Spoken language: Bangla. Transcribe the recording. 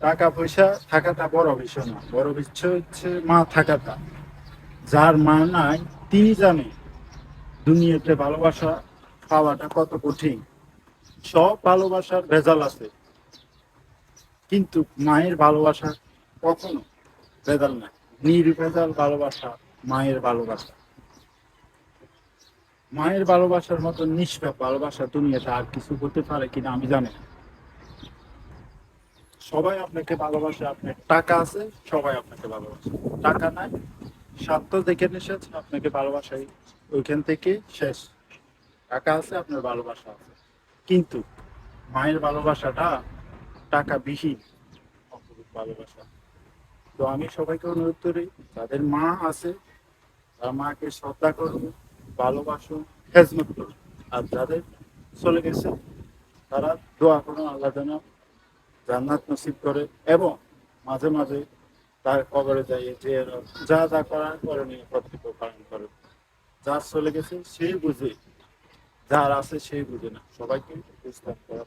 টাকা পয়সা থাকাটা বড় বিষয় না, বড় বিষয় হচ্ছে মা থাকাটা। যার মা নাই তিনি জানে দুনিয়াতে ভালোবাসা পাওয়াটা কত কঠিন। সব ভালোবাসার ভেজাল আছে, কিন্তু মায়ের ভালোবাসা কখনো ভেজাল নাই। নির্ভেজাল ভালোবাসা মায়ের ভালোবাসা। মায়ের ভালোবাসার মতো নিষ্পাপ ভালোবাসা দুনিয়াতে আর কিছু হতে পারে কিনা আমি জানি না। সবাই আপনাকে ভালোবাসে, আপনার টাকা আছে, সবাই আপনাকে ভালোবাসে। টাকা নাই, স্বার্থ দেখে এসেছে আপনাকে ভালোবাসাই ওইখান থেকে শেষ। টাকা আছে, আপনার ভালোবাসা আছে, কিন্তু মায়ের ভালোবাসাটা টাকা বিহীন, অপরূপ ভালোবাসা। তো আমি সবাইকে অনুরোধ করি, যাদের মা আছে তারা মাকে শ্রদ্ধা করুন, ভালোবাসুন, খেজমত করুন। আর যাদের চলে গেছে তারা দোয়া করুন আল্লাহ যেন জান্নাত নসিব করে, এবং মাঝে মাঝে তার কবরে যাইয়ে যে যা যা করার করণীয় কর্তব্য পালন করে। যার চলে গেছে সেই বুঝে, যার আছে সেই বুঝে না। সবাইকে বুঝতে করা